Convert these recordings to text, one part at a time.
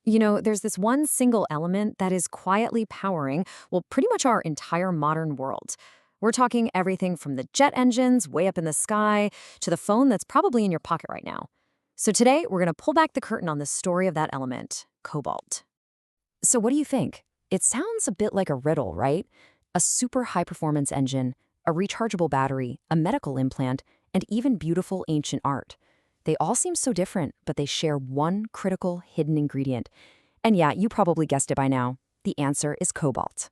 There's this one single element that is quietly powering, well, pretty much our entire modern world. We're talking everything from the jet engines way up in the sky to the phone that's probably in your pocket right now. So today, we're going to pull back the curtain on the story of that element, cobalt. So what do you think? It sounds a bit like a riddle, right? A super high-performance engine, a rechargeable battery, a medical implant, and even beautiful ancient art. They all seem so different, but they share one critical hidden ingredient. And yeah, you probably guessed it by now. The answer is cobalt.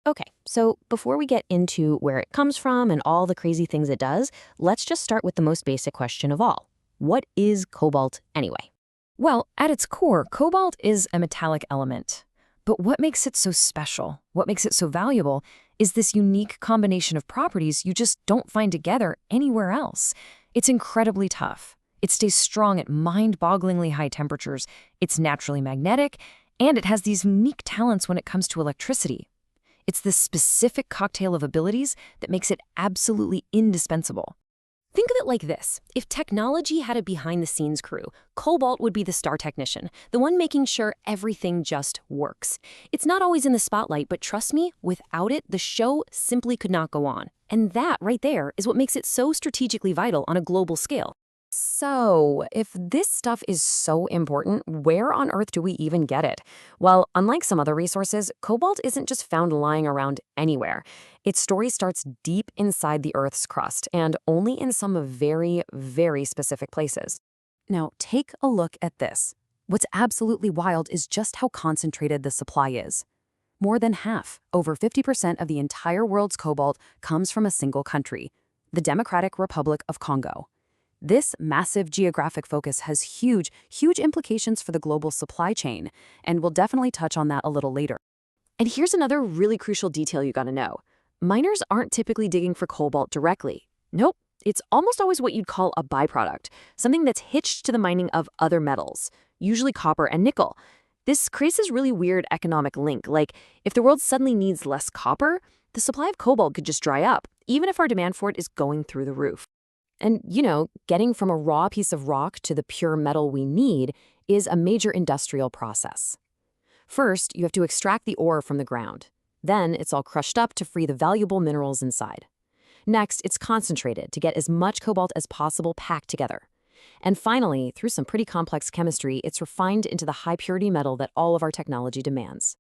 Okay, so before we get into where it comes from and all the crazy things it does, let's just start with the most basic question of all. What is cobalt anyway? Well, at its core, cobalt is a metallic element. But what makes it so special, what makes it so valuable, is this unique combination of properties you just don't find together anywhere else. It's incredibly tough. It stays strong at mind-bogglingly high temperatures, it's naturally magnetic, and it has these unique talents when it comes to electricity. It's this specific cocktail of abilities that makes it absolutely indispensable. Think of it like this. If technology had a behind-the-scenes crew, Cobalt would be the star technician, the one making sure everything just works. It's not always in the spotlight, but trust me, without it, the show simply could not go on. And that right there is what makes it so strategically vital on a global scale. So, if this stuff is so important, where on earth do we even get it? Well, unlike some other resources, cobalt isn't just found lying around anywhere. Its story starts deep inside the Earth's crust, and only in some very, very specific places. Now, take a look at this. What's absolutely wild is just how concentrated the supply is. More than half, over 50% of the entire world's cobalt comes from a single country, the Democratic Republic of Congo. This massive geographic focus has huge, huge implications for the global supply chain, and we'll definitely touch on that a little later. And here's another really crucial detail you gotta know. Miners aren't typically digging for cobalt directly. Nope, it's almost always what you'd call a byproduct, something that's hitched to the mining of other metals, usually copper and nickel. This creates this really weird economic link, like if the world suddenly needs less copper, the supply of cobalt could just dry up, even if our demand for it is going through the roof. And, getting from a raw piece of rock to the pure metal we need is a major industrial process. First, you have to extract the ore from the ground. Then, it's all crushed up to free the valuable minerals inside. Next, it's concentrated to get as much cobalt as possible packed together. And finally, through some pretty complex chemistry, it's refined into the high-purity metal that all of our technology demands.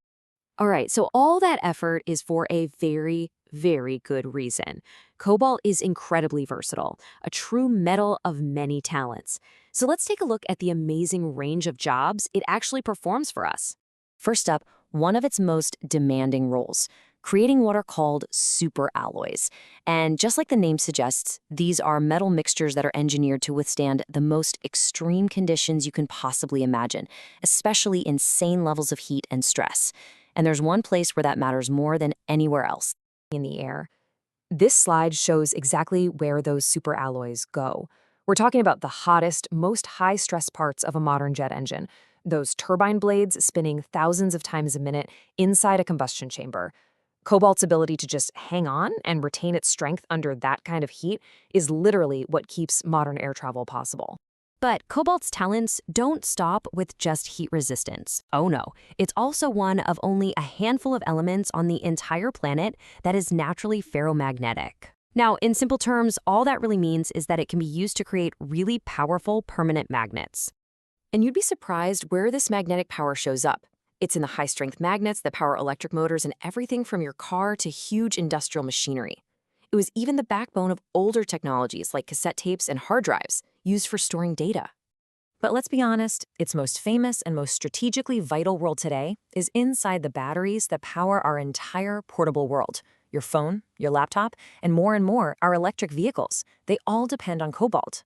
All right, so all that effort is for a very, very good reason. Cobalt is incredibly versatile, a true metal of many talents. So let's take a look at the amazing range of jobs it actually performs for us. First up, one of its most demanding roles, creating what are called superalloys. And just like the name suggests, these are metal mixtures that are engineered to withstand the most extreme conditions you can possibly imagine, especially insane levels of heat and stress. And there's one place where that matters more than anywhere else, in the air. This slide shows exactly where those superalloys go. We're talking about the hottest, most high-stress parts of a modern jet engine, those turbine blades spinning thousands of times a minute inside a combustion chamber. Cobalt's ability to just hang on and retain its strength under that kind of heat is literally what keeps modern air travel possible. But cobalt's talents don't stop with just heat resistance. Oh no, it's also one of only a handful of elements on the entire planet that is naturally ferromagnetic. Now, in simple terms, all that really means is that it can be used to create really powerful permanent magnets. And you'd be surprised where this magnetic power shows up. It's in the high-strength magnets that power electric motors and everything from your car to huge industrial machinery. It was even the backbone of older technologies like cassette tapes and hard drives, used for storing data. But let's be honest, its most famous and most strategically vital role today is inside the batteries that power our entire portable world. Your phone, your laptop, and more, our electric vehicles. They all depend on cobalt.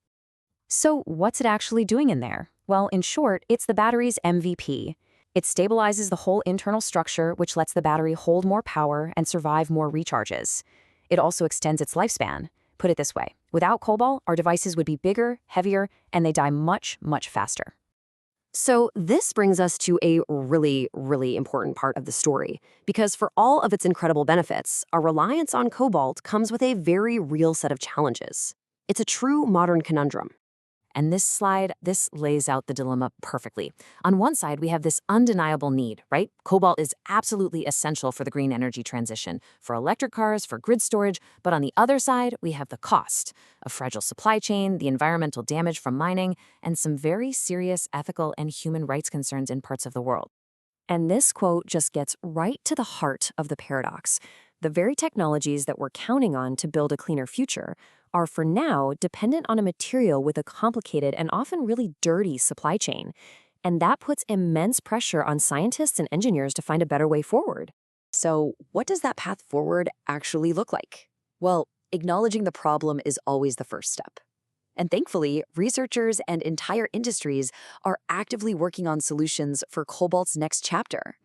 So what's it actually doing in there? Well, in short, it's the battery's MVP. It stabilizes the whole internal structure, which lets the battery hold more power and survive more recharges. It also extends its lifespan. Put it this way, without cobalt, our devices would be bigger, heavier, and they die much, much faster. So this brings us to a really, really important part of the story, because for all of its incredible benefits, our reliance on cobalt comes with a very real set of challenges. It's a true modern conundrum. And this lays out the dilemma perfectly. On one side, we have this undeniable need, right? Cobalt is absolutely essential for the green energy transition, for electric cars, for grid storage. But on the other side, we have the cost, a fragile supply chain, the environmental damage from mining, and some very serious ethical and human rights concerns in parts of the world. And this quote just gets right to the heart of the paradox. The very technologies that we're counting on to build a cleaner future are for now dependent on a material with a complicated and often really dirty supply chain. And that puts immense pressure on scientists and engineers to find a better way forward. So, what does that path forward actually look like? Well, acknowledging the problem is always the first step. And thankfully, researchers and entire industries are actively working on solutions for Cobalt's next chapter.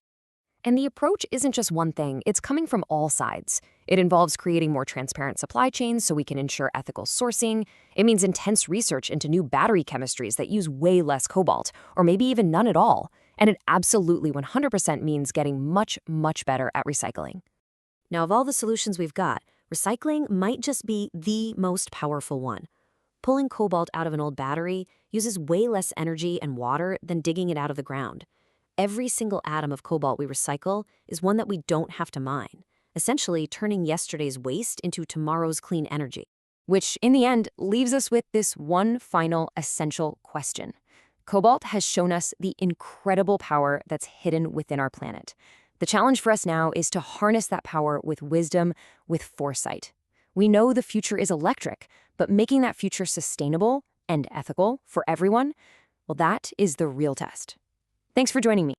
And the approach isn't just one thing, it's coming from all sides. It involves creating more transparent supply chains so we can ensure ethical sourcing. It means intense research into new battery chemistries that use way less cobalt, or maybe even none at all. And it absolutely 100% means getting much, much better at recycling. Now, of all the solutions we've got, recycling might just be the most powerful one. Pulling cobalt out of an old battery uses way less energy and water than digging it out of the ground. Every single atom of cobalt we recycle is one that we don't have to mine, essentially turning yesterday's waste into tomorrow's clean energy. Which, in the end, leaves us with this one final essential question. Cobalt has shown us the incredible power that's hidden within our planet. The challenge for us now is to harness that power with wisdom, with foresight. We know the future is electric, but making that future sustainable and ethical for everyone, well, that is the real test. Thanks for joining me.